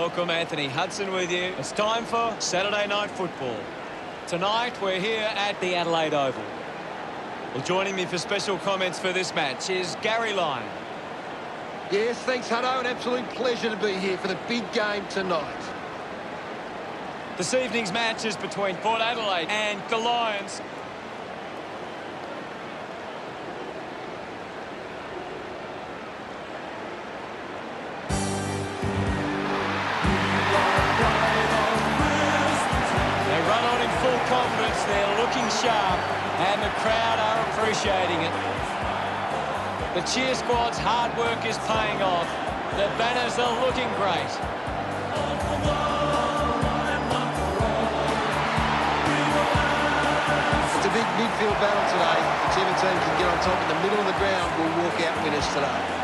Welcome, Anthony Hudson with you. It's time for Saturday Night Football. Tonight, we're here at the Adelaide Oval. Well, joining me for special comments for this match is Gary Lyon. Yes, thanks, Hutto. An absolute pleasure to be here for the big game tonight. This evening's match is between Port Adelaide and the Lions. Confidence, they're looking sharp and the crowd are appreciating it. The cheer squad's hard work is paying off. The banners are looking great. It's a big midfield battle today. Whichever team can get on top in the middle of the ground will walk out winners today.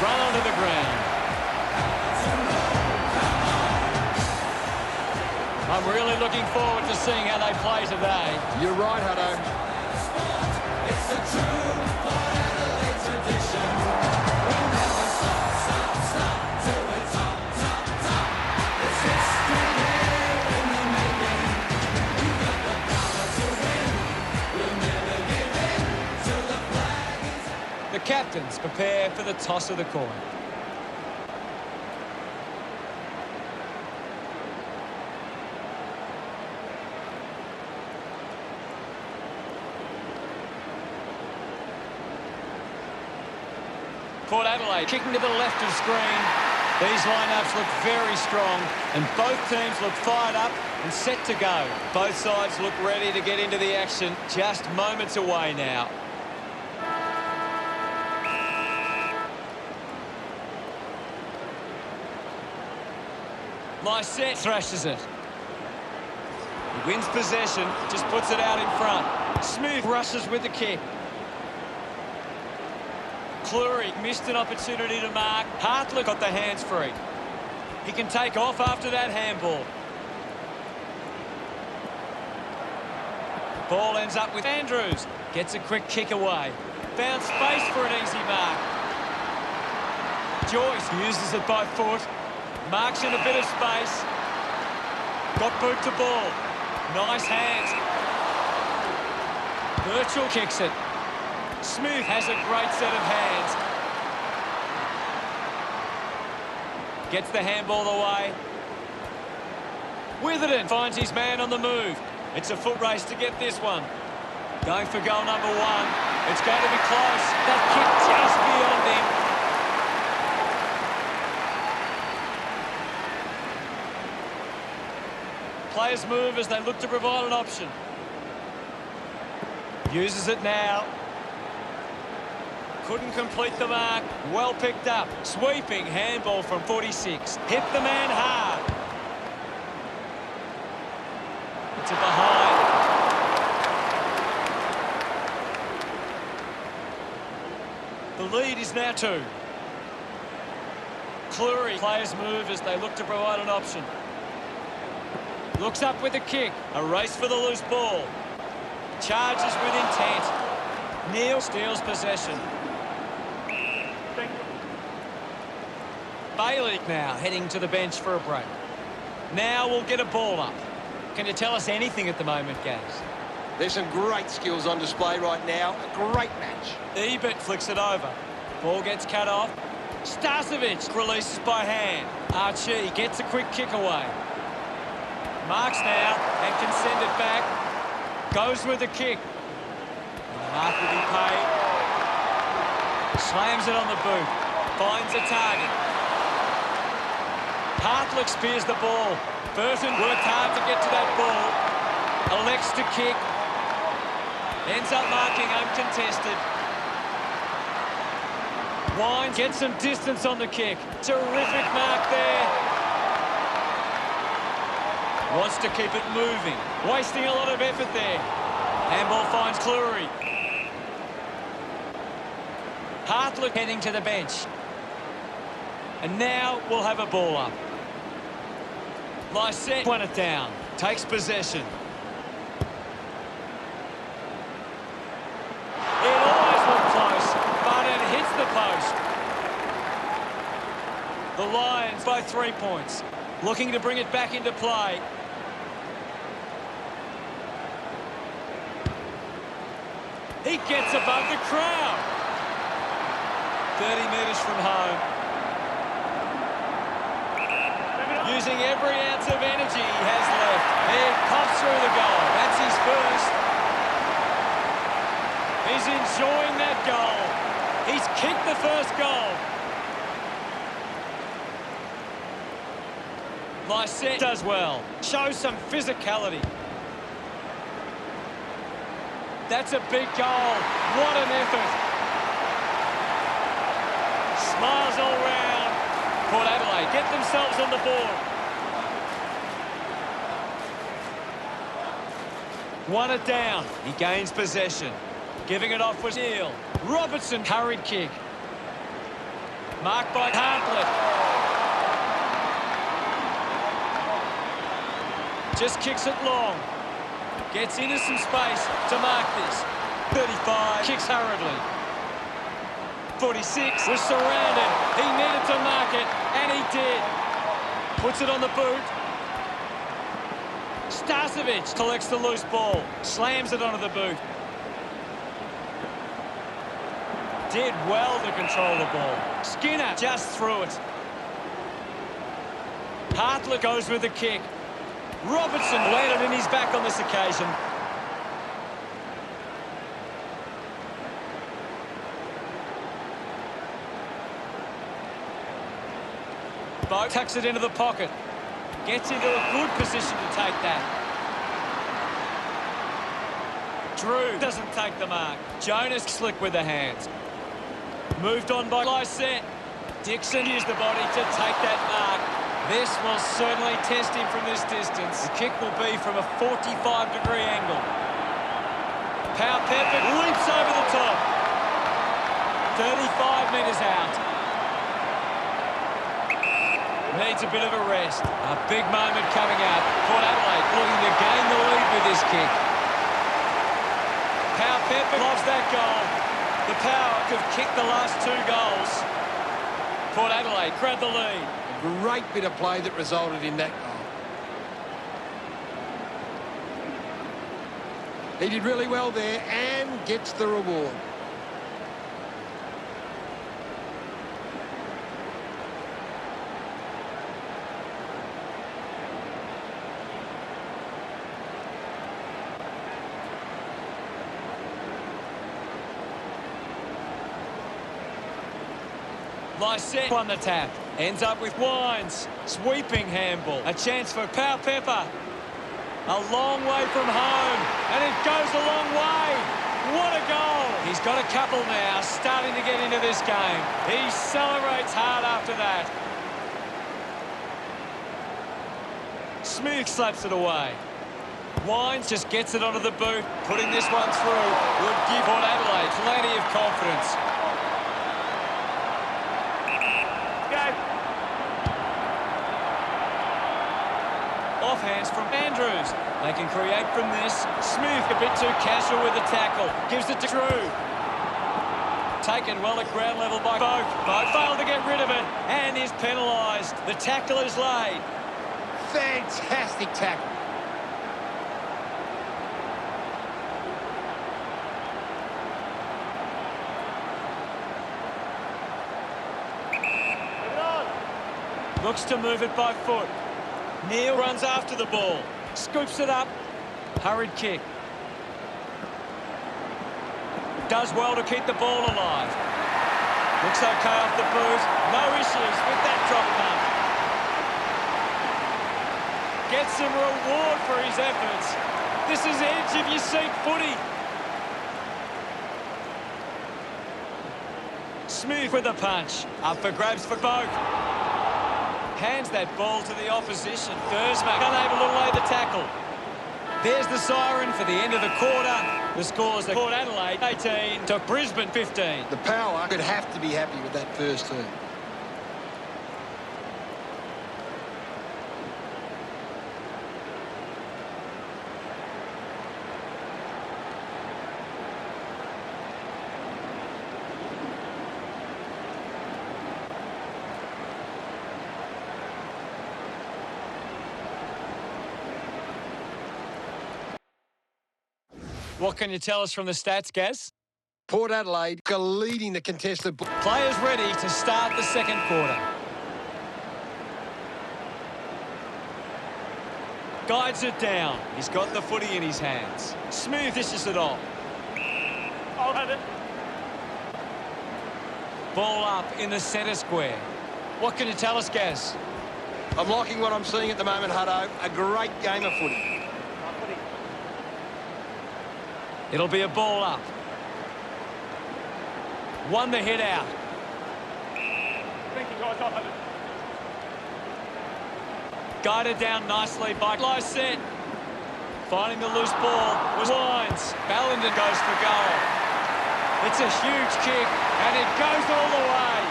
Run onto the ground. I'm really looking forward to seeing how they play today. You're right, Hutto. It's a true Port Adelaide tradition. We'll never stop till we're top. It's history here in the making. We've got the power to win. We'll never give in till the flag is... The captains prepare for the toss of the coin. Port Adelaide kicking to the left of screen. These lineups look very strong and both teams look fired up and set to go. Both sides look ready to get into the action, just moments away now. Nice set. Thrashes it. He wins possession, just puts it out in front. Smooth rushes with the kick. Cleary missed an opportunity to mark. Hartlett got the hands free. He can take off after that handball. Ball ends up with Andrews. Gets a quick kick away. Found space for an easy mark. Joyce uses it by foot. Marks in a bit of space. Got boot to ball. Nice hands. Birchall kicks it. Smooth has a great set of hands. Gets the handball away. Witherden finds his man on the move. It's a foot race to get this one. Going for goal number one. It's going to be close. That kick just beyond him. Players move as they look to provide an option. Uses it now. Couldn't complete the mark. Well picked up. Sweeping handball from 46. Hit the man hard. To behind. The lead is now 2. Cleary. Players move as they look to provide an option. Looks up with a kick. A race for the loose ball. Charges with intent. Neil steals possession. Bailey now heading to the bench for a break. Now we'll get a ball up. Can you tell us anything at the moment, Gaz? There's some great skills on display right now. A great match. Ebert flicks it over. Ball gets cut off. Starcevic releases by hand. Archie gets a quick kick away. Marks now and can send it back. Goes with the kick. The mark will be paid. Slams it on the boot. Finds a target. Hartlett spears the ball. Burton worked hard to get to that ball. Elects to kick. Ends up marking uncontested. Wines gets some distance on the kick. Terrific mark there. Wants to keep it moving. Wasting a lot of effort there. Handball finds Cleary. Hartlett heading to the bench. And now we'll have a ball up. Nice set. Won it down. Takes possession. post. The Lions by 3 points. Looking to bring it back into play. He gets above the crowd. 30 metres from home. Using every ounce of energy he has left. It pops through the goal. That's his first. He's enjoying that goal. He's kicked the first goal. Lysette does well. Shows some physicality. That's a big goal. What an effort. Smiles all round. Port Adelaide get themselves on the board. Won it down. He gains possession. Giving it off was Neil. Robertson, hurried kick. Marked by Hartlett. Just kicks it long. Gets into some space to mark this. 35, kicks hurriedly. 46 was surrounded. He needed to mark it, and he did. Puts it on the boot. Starcevic collects the loose ball. Slams it onto the boot. Did well to control the ball. Skinner just threw it. Hartlett goes with the kick. Robertson landed in his back on this occasion. Boat tucks it into the pocket. Gets into a good position to take that. Drew doesn't take the mark. Jonas slick with the hands. Moved on by Lysette. Dixon used the body to take that mark. This will certainly test him from this distance. The kick will be from a 45-degree angle. Powell-Pepper leaps over the top. 35 metres out. Needs a bit of a rest. A big moment coming up. Port Adelaide looking to gain the lead with this kick. Powell-Pepper loves that goal. The Power have kicked the last 2 goals. Port Adelaide grab the lead. Great bit of play that resulted in that goal. He did really well there and gets the reward. Lysette won the tap. Ends up with Wines. Sweeping handball. A chance for Powell-Pepper. A long way from home. And it goes a long way. What a goal. He's got a couple now, starting to get into this game. He celebrates hard after that. Smith slaps it away. Wines just gets it onto the boot. Putting this one through would give Port Adelaide plenty of confidence. Hands from Andrews. They can create from this. Smith a bit too casual with the tackle. Gives it to Drew. Taken well at ground level by Boak. Boak failed to get rid of it and is penalised. The tackle is laid. Fantastic tackle. Looks to move it by foot. Neil runs after the ball. Scoops it up. Hurried kick. Does well to keep the ball alive. Looks okay off the boot. No issues with that drop punt. Gets some reward for his efforts. This is edge of your seat footy. Smith with a punch. Up for grabs for both. Hands that ball to the opposition. Thursmack unable to lay the tackle. There's the siren for the end of the quarter. The score's Port Adelaide 18 to Brisbane 15. The Power could have to be happy with that first turn. What can you tell us from the stats, Gaz? Port Adelaide are leading the contested ball. Players ready to start the second quarter. Guides it down. He's got the footy in his hands. Smooth dishes it off. I'll have it. Ball up in the centre square. What can you tell us, Gaz? I'm liking what I'm seeing at the moment, Hutto. A great game of footy. It'll be a ball up. Won the hit out. Thank you, guys. I'll have it. Guided down nicely by Lycett. Finding the loose ball was Wines. Ballenden goes for goal. It's a huge kick, and it goes all the way.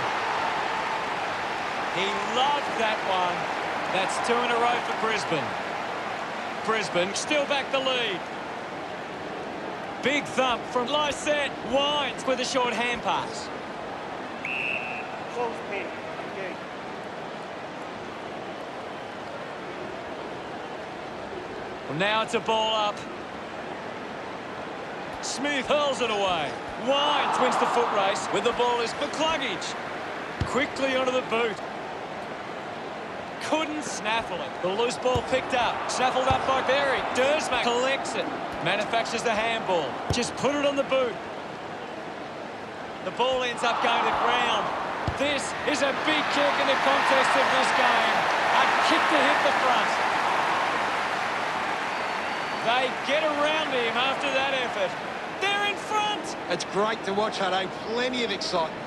He loved that one. That's 2 in a row for Brisbane. Brisbane still back the lead. Big thump from Lycett. Wines with a short hand pass. Close pin. Okay. Well, now it's a ball up. Smith hurls it away. Wines wins the foot race with the ball is McCluggage. Quickly onto the boot. Couldn't snaffle it. The loose ball picked up. Snaffled up by Berry. Dersmack collects it. Manufactures the handball. Just put it on the boot. The ball ends up going to ground. This is a big kick in the contest of this game. A kick to hit the front. They get around him after that effort. They're in front. It's great to watch, Hutto. Plenty of excitement.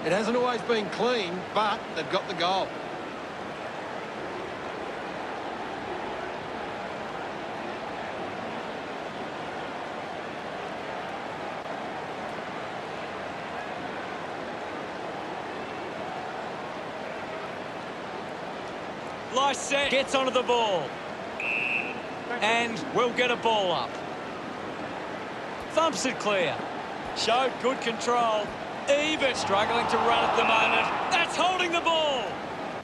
It hasn't always been clean, but they've got the goal. Lycett gets onto the ball. And we'll get a ball up. Thumps it clear. Showed good control. Even struggling to run at the moment. That's holding the ball.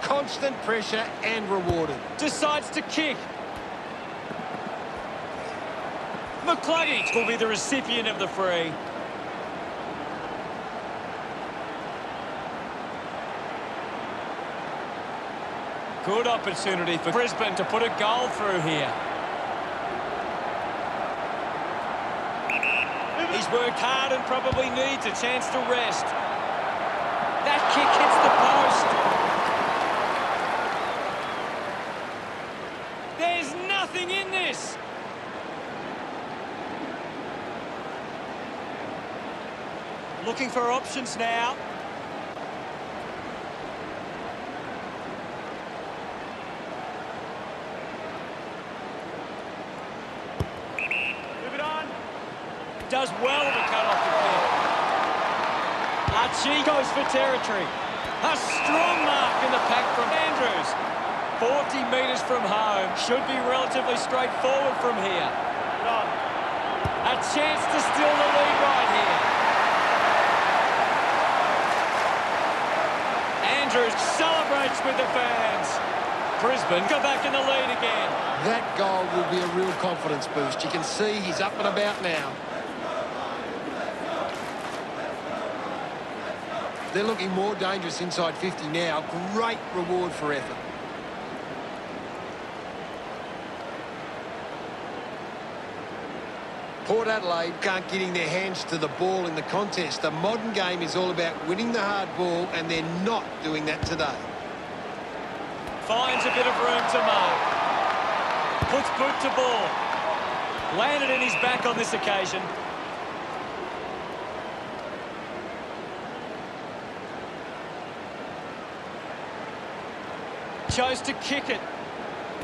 Constant pressure and rewarded. Decides to kick. McCluggage will be the recipient of the free. Good opportunity for Brisbane to put a goal through here. He's worked hard and probably needs a chance to rest. That kick hits the post. There's nothing in this. Looking for options now. Does well to cut off the kick. Archie goes for territory. A strong mark in the pack from Andrews. 40 metres from home. Should be relatively straightforward from here. A chance to steal the lead right here. Andrews celebrates with the fans. Brisbane go back in the lead again. That goal will be a real confidence boost. You can see he's up and about now. They're looking more dangerous inside 50 now. Great reward for effort. Port Adelaide aren't getting their hands to the ball in the contest. The modern game is all about winning the hard ball, and they're not doing that today. Finds a bit of room to mark. Puts boot to ball. Landed in his back on this occasion. Chose to kick it.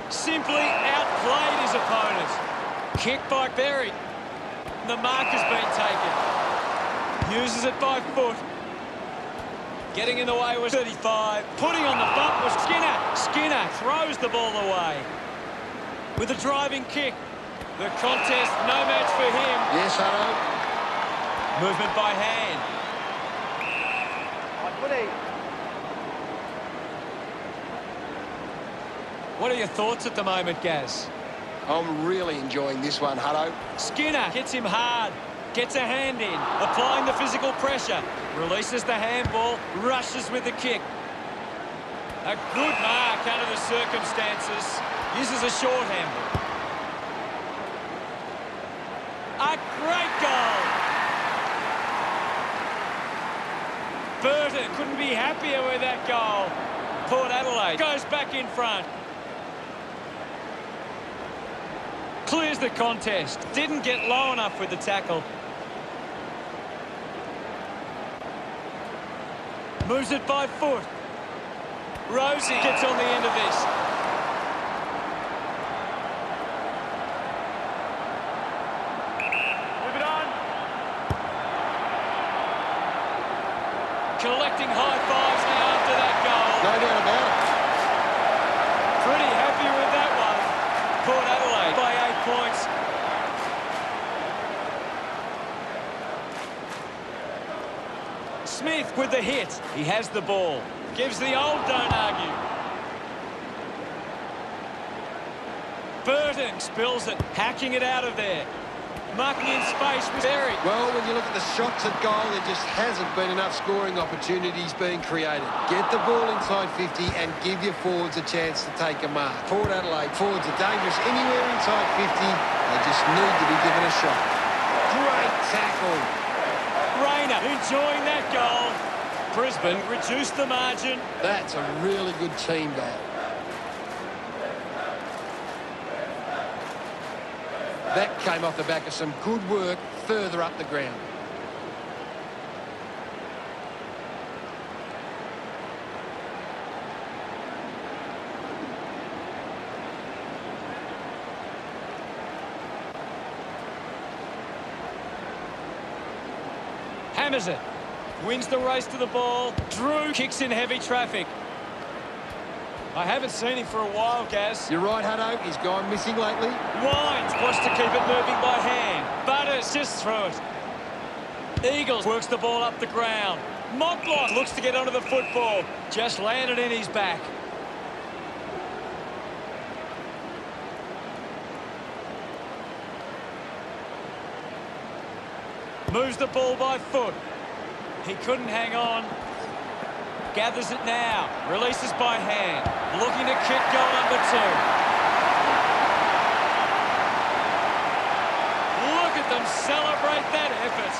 Simply outplayed his opponent. Kick by Berry. The mark has been taken. Uses it by foot. Getting in the way was 35. Putting on the bump was Skinner. Skinner throws the ball away. With a driving kick. The contest, no match for him. Yes, Hutto. Movement by hand. What are your thoughts at the moment, Gaz? I'm really enjoying this one, Hutto. Skinner hits him hard. Gets a hand in. Applying the physical pressure. Releases the handball. Rushes with the kick. A good mark under the circumstances. Uses a short handball. A great goal. Burton couldn't be happier with that goal. Port Adelaide goes back in front. Clears the contest. Didn't get low enough with the tackle. Moves it by foot. Rosie gets on the end of this. Move it on. Collecting high fives now after that goal. No doubt about it. Pretty happy with that one. Port Adelaide by 8 points. Smith with the hit. He has the ball. Gives the old don't argue. Burton spills it. Hacking it out of there. Marking in space with Berry. Well, when you look at the shots at goal, there just hasn't been enough scoring opportunities being created. Get the ball inside 50 and give your forwards a chance to take a mark. Port Adelaide forwards are dangerous anywhere inside 50. They just need to be given a shot. Great tackle. Rayner enjoying that goal. Brisbane reduced the margin. That's a really good team goal. That came off the back of some good work further up the ground. Hammers it. Wins the race to the ball. Drew kicks in heavy traffic. I haven't seen him for a while, Gaz. You're right, Hutto. He's gone missing lately. Wines wants to keep it moving by hand. Butters just through it. Eagles works the ball up the ground. Motlop looks to get onto the football. Just landed in his back. Moves the ball by foot. He couldn't hang on. Gathers it now. Releases by hand. Looking to kick goal number 2. Look at them celebrate that effort.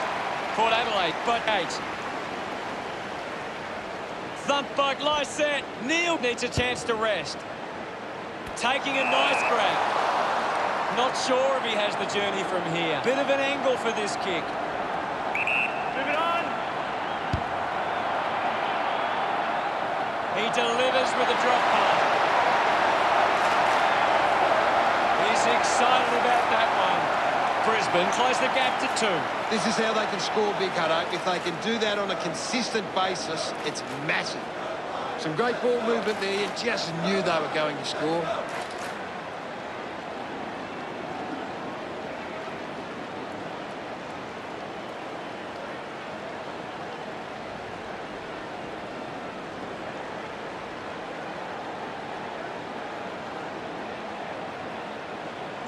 Port Adelaide by 8. Thumped by Lycett. Neil needs a chance to rest. Taking a nice grab. Not sure if he has the journey from here. Bit of an angle for this kick. Move it on. He delivers with a drop punt. He's excited about that one. Brisbane close the gap to 2. This is how they can score big, Hutto. If they can do that on a consistent basis, it's massive. Some great ball movement there. You just knew they were going to score.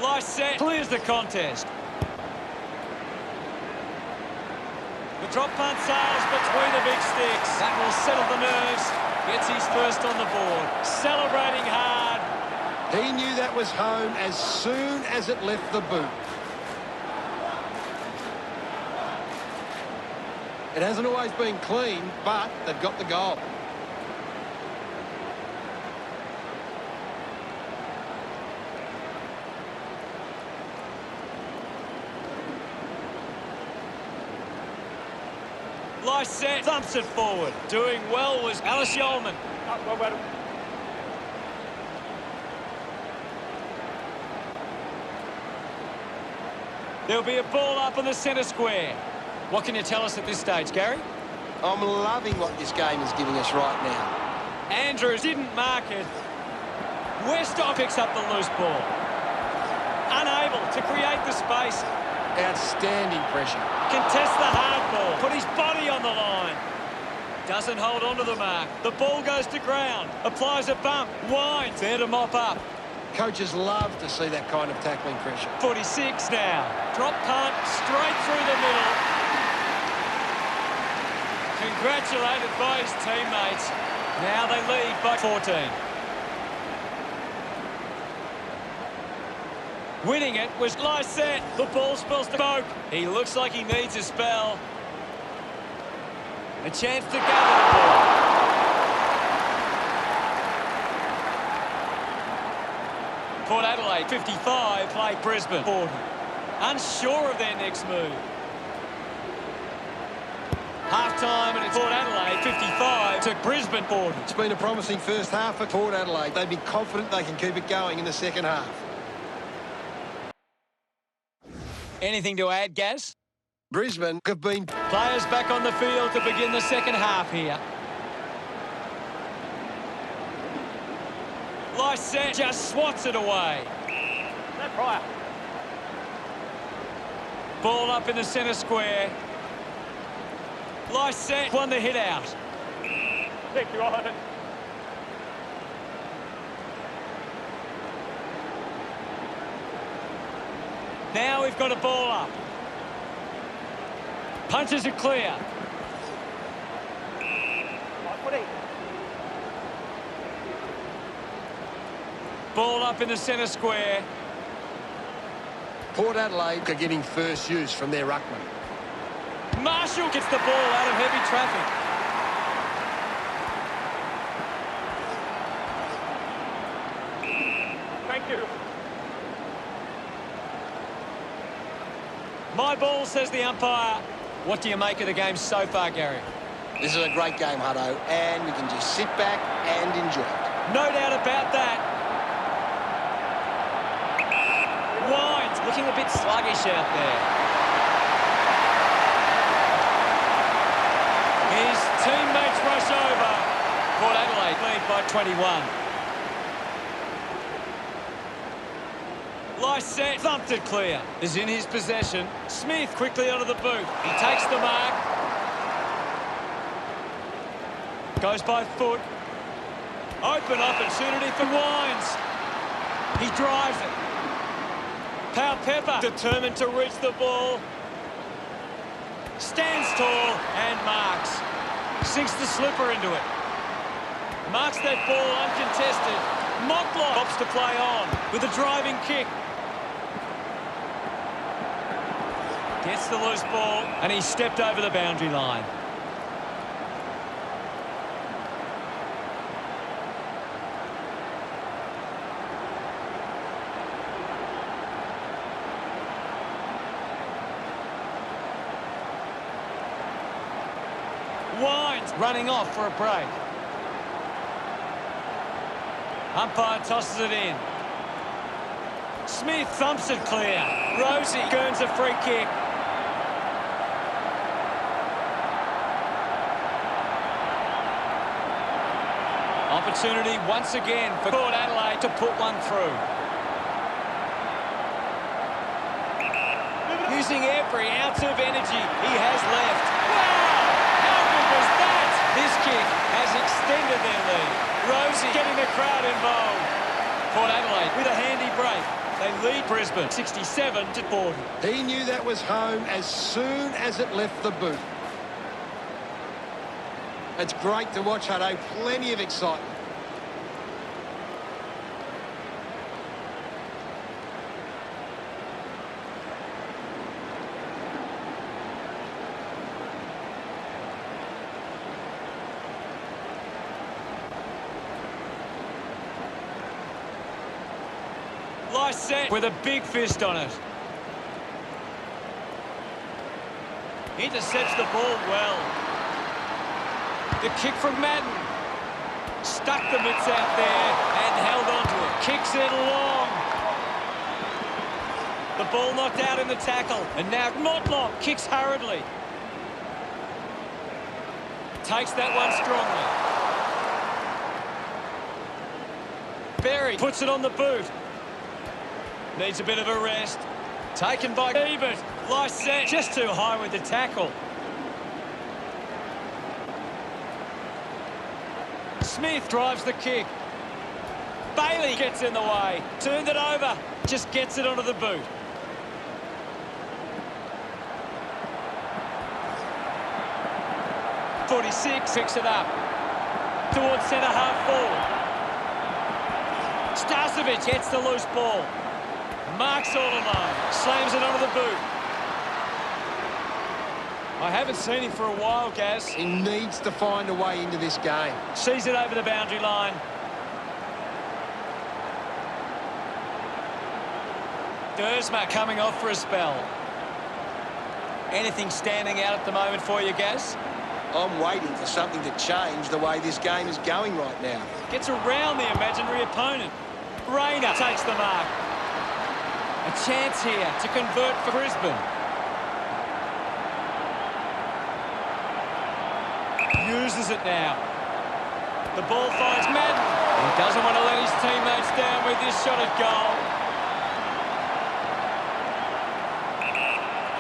Lycett clears the contest. The drop punt sails between the big sticks. That will settle the nerves. Gets his first on the board. Celebrating hard. He knew that was home as soon as it left the boot. It hasn't always been clean, but they've got the goal. Lycett thumps it forward. Doing well was Alice Yeoman. There'll be a ball up in the centre square. What can you tell us at this stage, Gary? I'm loving what this game is giving us right now. Andrews didn't mark it. Westhoff picks up the loose ball. Unable to create the space. Outstanding pressure. Contests the hard ball. Put his body on the line. Doesn't hold on to the mark. The ball goes to ground. Applies a bump. Wines there to mop up. Coaches love to see that kind of tackling pressure. 46 now. Drop punt straight through the middle. Congratulated by his teammates. Now they lead by 14. Winning it was Lysette. The ball spells to Boak. He looks like he needs a spell. A chance to gather the ball. Port Adelaide 55, play Brisbane 40. Unsure of their next move. Half-time and it's Port Adelaide 55 to Brisbane 40. It's been a promising first half for Port Adelaide. They'd be confident they can keep it going in the second half. Anything to add, Gaz? Brisbane have been... Players back on the field to begin the second half here. Lysette just swats it away. No prior. Ball up in the centre square. Lysette won the hit out. Keep your eye on it. Now we've got a ball up. Punches it clear. Ball up in the centre square. Port Adelaide are getting first use from their ruckman. Marshall gets the ball out of heavy traffic. Thank you. My ball, says the umpire. What do you make of the game so far, Gary? This is a great game, Hutto, and we can just sit back and enjoy it. No doubt about that. Wines looking a bit sluggish out there. His teammates rush over. Port Adelaide lead by 21. Lysette thumped it clear. Is in his possession. Smith quickly onto the boot. He takes the mark. Goes by foot. Open opportunity for Wines. He drives it. Pau Pepper determined to reach the ball. Stands tall and marks. Sinks the slipper into it. Marks that ball uncontested. Motlop opts to play on with a driving kick. Gets the loose ball and he stepped over the boundary line. Wines running off for a break. Umpire tosses it in. Smith thumps it clear. Rosie earns a free kick. Opportunity once again for Port Adelaide to put one through. Using every ounce of energy he has left. Wow! How good was that? This kick has extended their lead. Rosie getting the crowd involved. Port Adelaide with a handy break. They lead Brisbane 67 to 40. He knew that was home as soon as it left the boot. It's great to watch, Hutto. Plenty of excitement. Lysette with a big fist on it. Intercepts the ball well. The kick from Madden. Stuck the mitts out there and held on to it. Kicks it long. The ball knocked out in the tackle. And now Motlop kicks hurriedly. Takes that one strongly. Berry puts it on the boot. Needs a bit of a rest. Taken by Ebert. Lysette just too high with the tackle. Smith drives the kick. Bailey gets in the way. Turned it over. Just gets it onto the boot. .46 picks it up. Towards centre-half forward. Starcevic gets the loose ball. Marks all alone. Slams it onto the boot. I haven't seen him for a while, Gaz. He needs to find a way into this game. Sees it over the boundary line. Dersma coming off for a spell. Anything standing out at the moment for you, Gaz? I'm waiting for something to change the way this game is going right now. Gets around the imaginary opponent. Rayner takes the mark. A chance here to convert for Brisbane. Uses it now. The ball finds Madden. He doesn't want to let his teammates down with this shot at goal.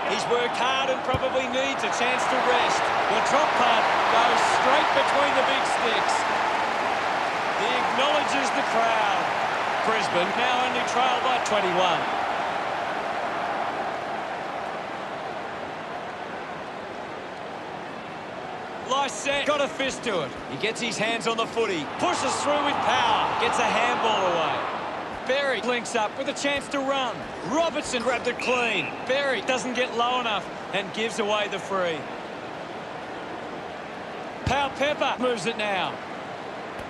He's worked hard and probably needs a chance to rest. The drop punt goes straight between the big sticks. He acknowledges the crowd. Brisbane now only trail by 21. Lysette got a fist to it. He gets his hands on the footy. Pushes through with power. Gets a handball away. Berry links up with a chance to run. Robertson grabbed it clean. Berry doesn't get low enough and gives away the free. Powell Pepper moves it now.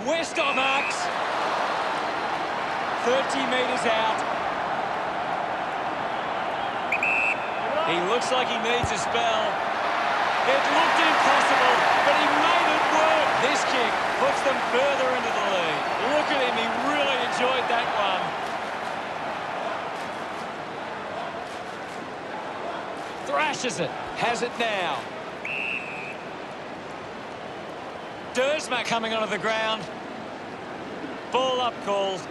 Westcott marks. 30 metres out. He looks like he needs a spell. It looked impossible, but he made it work. This kick puts them further into the lead. Look at him, he really enjoyed that one. Thrashes it, has it now. Dersma coming onto the ground. Ball up calls.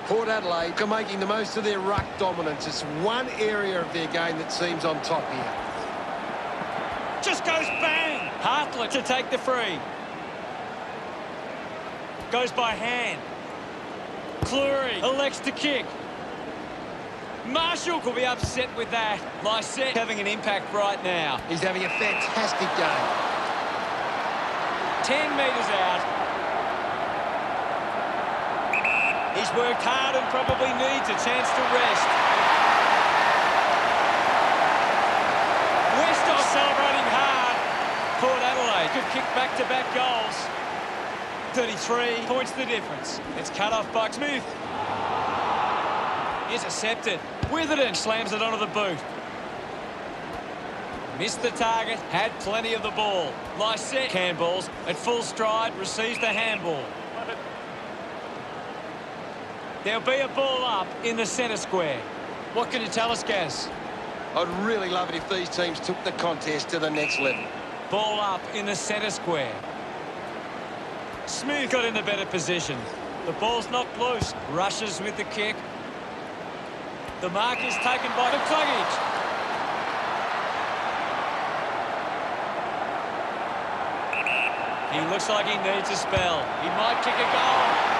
Port Adelaide are making the most of their ruck dominance. It's one area of their game that seems on top here. Just goes bang. Hartlett to take the free. Goes by hand. Cleary elects to kick. Marshall could be upset with that. Lysette having an impact right now. He's having a fantastic game. 10 metres out. He's worked hard and probably needs a chance to rest. Westcott celebrating hard. Port Adelaide could kick back-to-back goals. 33 points the difference. It's cut off by Smith. Intercepted. Witherden slams it onto the boot. Missed the target, had plenty of the ball. Lysette handballs at full stride, receives the handball. There'll be a ball up in the centre square. What can you tell us, Gaz? I'd really love it if these teams took the contest to the next level. Ball up in the centre square. Smith got in the better position. The ball's knocked loose. Rushes with the kick. The mark is taken by McCluggage. He looks like he needs a spell. He might kick a goal.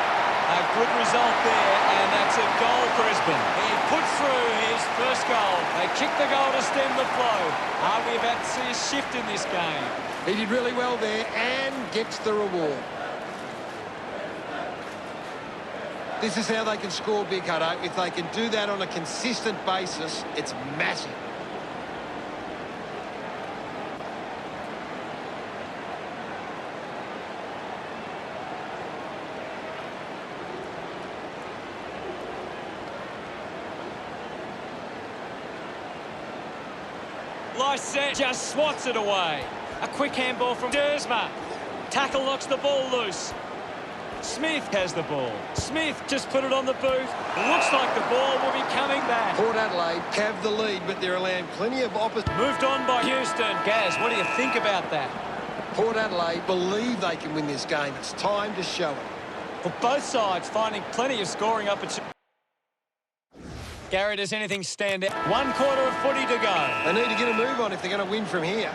A good result there, and that's a goal for Brisbane. He puts through his first goal. They kick the goal to stem the flow. Are we about to see a shift in this game? He did really well there and gets the reward. This is how they can score big, Hutto. If they can do that on a consistent basis, it's massive. Lysette just swats it away. A quick handball from Dersma. Tackle knocks the ball loose. Smith has the ball. Smith just put it on the boot. Looks like the ball will be coming back. Port Adelaide have the lead, but they're allowing plenty of opposition. Moved on by Houston. Gaz, what do you think about that? Port Adelaide believe they can win this game. It's time to show it. Well, both sides finding plenty of scoring opportunities. Gary, does anything stand out? 1 quarter of footy to go. They need to get a move on if they're going to win from here.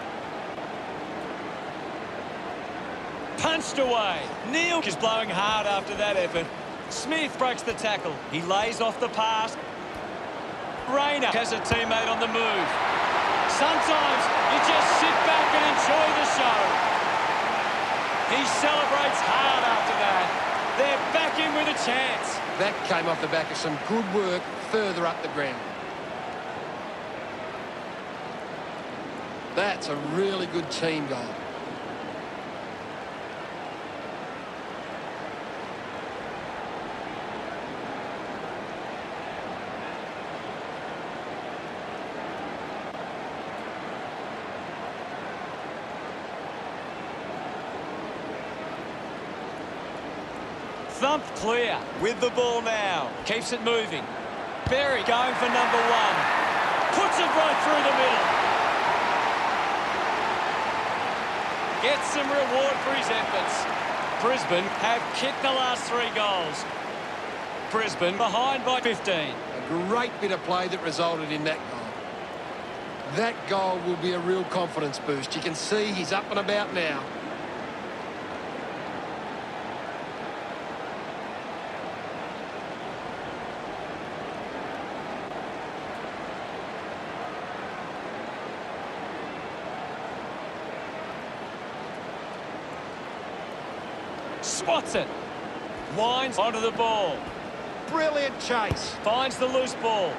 Punched away. Neil is blowing hard after that effort. Smith breaks the tackle. He lays off the pass. Rayner has a teammate on the move. Sometimes you just sit back and enjoy the show. He celebrates hard after that. They're back in with a chance. That came off the back of some good work further up the ground. That's a really good team goal. Thumped clear with the ball now. Keeps it moving. Berry going for number one. Puts it right through the middle. Gets some reward for his efforts. Brisbane have kicked the last 3 goals. Brisbane behind by 15. A great bit of play that resulted in that goal. That goal will be a real confidence boost. You can see he's up and about now. Spots it. Winds onto the ball. Brilliant chase. Finds the loose ball.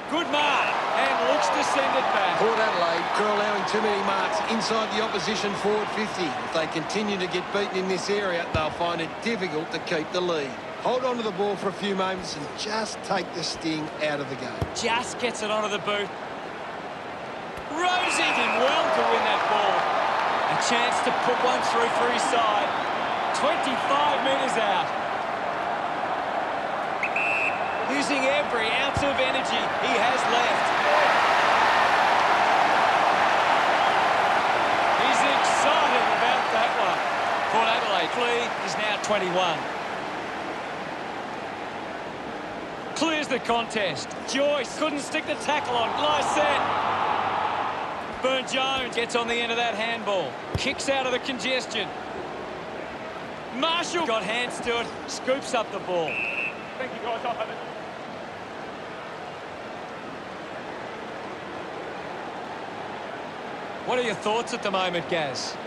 Good mark. And looks to send it back. Port Adelaide are allowing too many marks inside the opposition forward 50. If they continue to get beaten in this area, they'll find it difficult to keep the lead. Hold on to the ball for a few moments and just take the sting out of the game. Just gets it onto the boot. Rosie did well to win that ball. A chance to put one through for his side. 25 metres out. Using every ounce of energy he has left. He's excited about that one. Port Adelaide lead is now 21. Clears the contest. Joyce couldn't stick the tackle on. Lycett. Burne-Jones gets on the end of that handball. Kicks out of the congestion. Marshall got hands to it. Scoops up the ball. Thank you, guys. I'll have it. What are your thoughts at the moment, Gaz?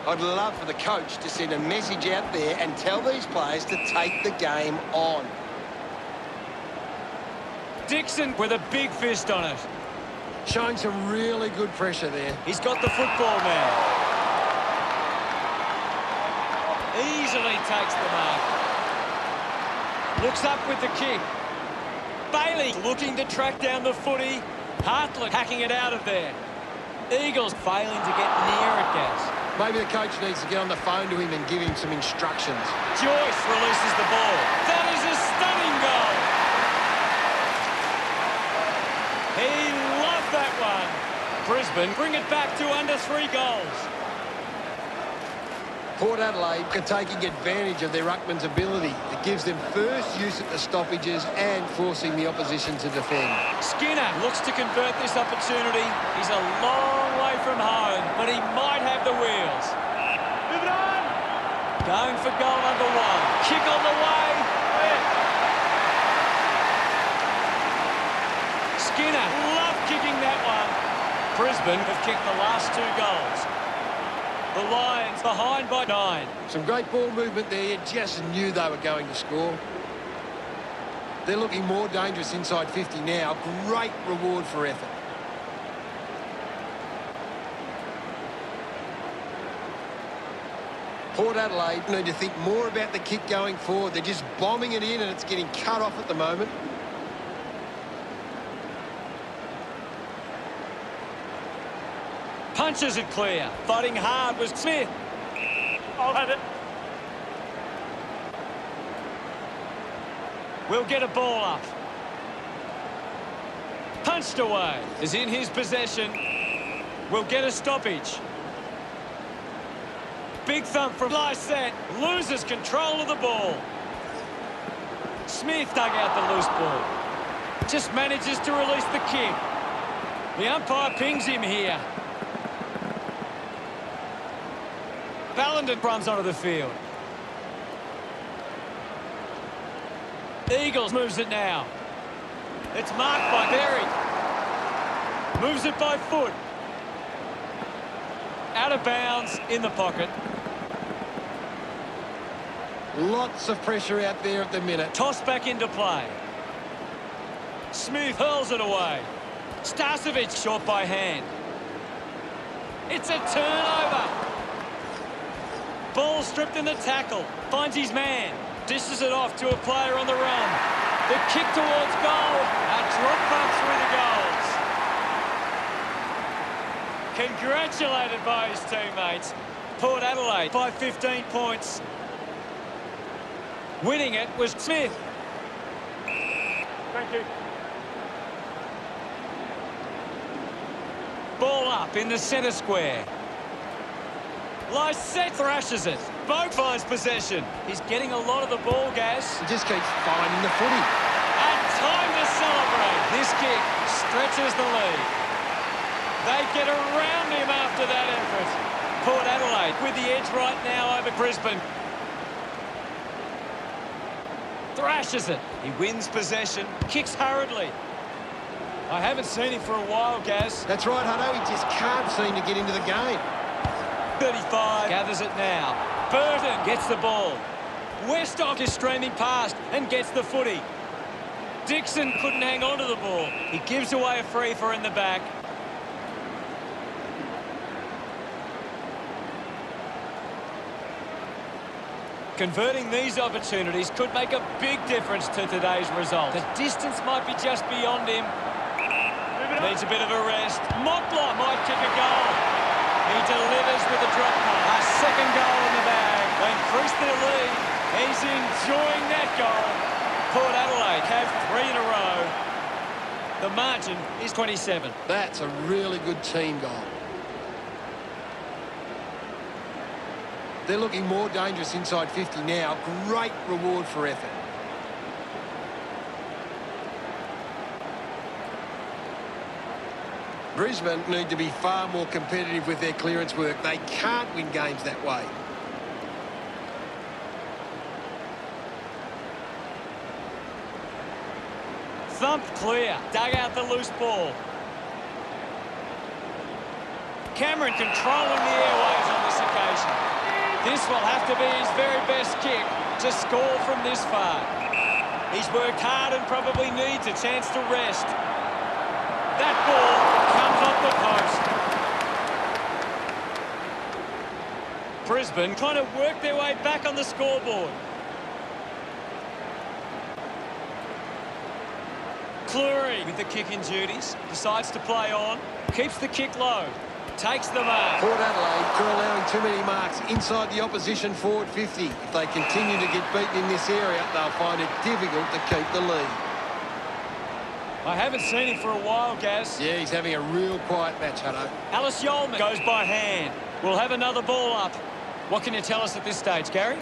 I'd love for the coach to send a message out there and tell these players to take the game on. Dixon with a big fist on it. Showing some really good pressure there. He's got the football now. Easily takes the mark. Looks up with the kick. Bailey looking to track down the footy. Hartlett hacking it out of there. Eagles failing to get near it, Gaz. Maybe the coach needs to get on the phone to him and give him some instructions. Joyce releases the ball. That is a stunning goal. He loved that one. Brisbane bring it back to under 3 goals. Port Adelaide are taking advantage of their ruckman's ability. It gives them first use at the stoppages and forcing the opposition to defend. Skinner looks to convert this opportunity. He's a long way from home, but he might have the wheels. Move it on! Going for goal number 1. Kick on the way. Skinner loved kicking that one. Brisbane have kicked the last 2 goals. The Lions behind by 9. Some great ball movement there. You just knew they were going to score. They're looking more dangerous inside 50 now. Great reward for effort. Port Adelaide need to think more about the kick going forward. They're just bombing it in and it's getting cut off at the moment. Punches it clear. Fighting hard was Smith. I'll have it. Will get a ball up. Punched away. Is in his possession. Will get a stoppage. Big thump from Lycett. Loses control of the ball. Smith dug out the loose ball. Just manages to release the kick. The umpire pings him here. Ballenden runs onto the field. Eagles moves it now. It's marked by Berry. Moves it by foot. Out of bounds in the pocket. Lots of pressure out there at the minute. Toss back into play. Smith hurls it away. Starcevic short by hand. It's a turnover. Ball stripped in the tackle. Finds his man. Dishes it off to a player on the run. The kick towards goal. A drop punt through the goals. Congratulated by his teammates. Port Adelaide by 15 points. Winning it was Smith. Thank you. Ball up in the centre square. Lysette thrashes it. Boak finds possession. He's getting a lot of the ball, Gaz. He just keeps finding the footy. And time to celebrate. This kick stretches the lead. They get around him after that effort. Port Adelaide with the edge right now over Brisbane. Thrashes it. He wins possession. Kicks hurriedly. I haven't seen him for a while, Gaz. That's right, Hutto. He just can't seem to get into the game. 35 gathers it now. Burton gets the ball. Westhock is streaming past and gets the footy. Dixon couldn't hang on to the ball. He gives away a free for in the back. Converting these opportunities could make a big difference to today's result. The distance might be just beyond him. Needs a bit of a rest. Mottler might kick a goal. He delivers with a drop punt. A second goal in the bag. They increase their lead. He's enjoying that goal. Port Adelaide have 3 in a row. The margin is 27. That's a really good team goal. They're looking more dangerous inside 50 now. Great reward for effort. Brisbane need to be far more competitive with their clearance work. They can't win games that way. Thumped clear. Dug out the loose ball. Cameron controlling the airwaves on this occasion. This will have to be his very best kick to score from this far. He's worked hard and probably needs a chance to rest. That ball comes off the post. Brisbane trying to work their way back on the scoreboard. Cleary with the kicking duties. Decides to play on. Keeps the kick low. Takes the mark. Port Adelaide are allowing too many marks inside the opposition forward 50. If they continue to get beaten in this area, they'll find it difficult to keep the lead. I haven't seen him for a while, Gaz. Yeah, he's having a real quiet match, Hutto. Alice Yeoman goes by hand. We'll have another ball up. What can you tell us at this stage, Gary?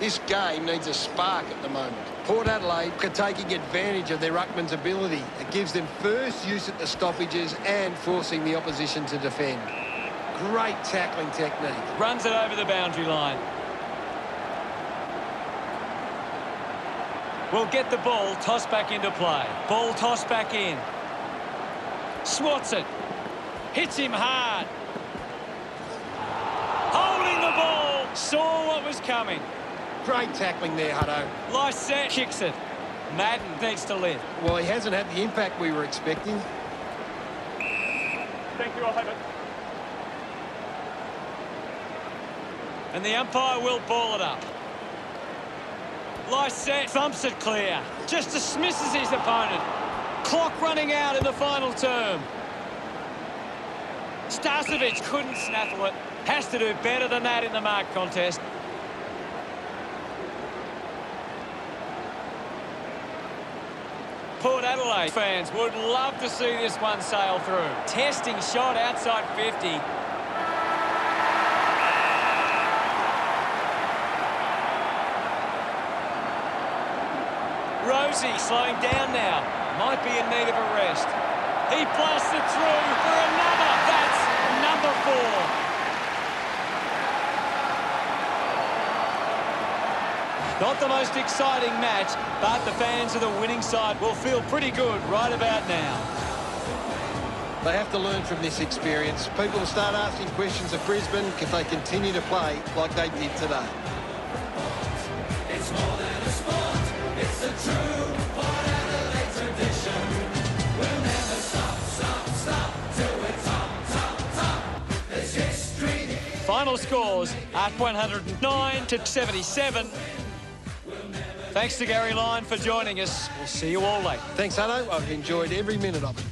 This game needs a spark at the moment. Port Adelaide are taking advantage of their ruckman's ability. It gives them first use at the stoppages and forcing the opposition to defend. Great tackling technique. Runs it over the boundary line. We'll get the ball tossed back into play. Ball tossed back in. Swats it. Hits him hard. Holding the ball. Saw what was coming. Great tackling there, Hutto. Lysette kicks it. Madden needs to lift. Well, he hasn't had the impact we were expecting. Thank you, I'll have it. And the umpire will ball it up. Lysette thumps it clear. Just dismisses his opponent. Clock running out in the final term. Starcevic couldn't snaffle it. Has to do better than that in the mark contest. Port Adelaide fans would love to see this one sail through. Testing shot outside 50. Rosie slowing down now. Might be in need of a rest. He blasts it through for another. That's number 4. Not the most exciting match, but the fans of the winning side will feel pretty good right about now. They have to learn from this experience. People will start asking questions of Brisbane if they continue to play like they did today. It's more than a sport, it's a true Port Adelaide tradition. We'll never stop till we're top. There's history. Final scores at 109 to 77. Thanks to Gary Lyon for joining us. We'll see you all later. Thanks, Hutto. I've enjoyed every minute of it.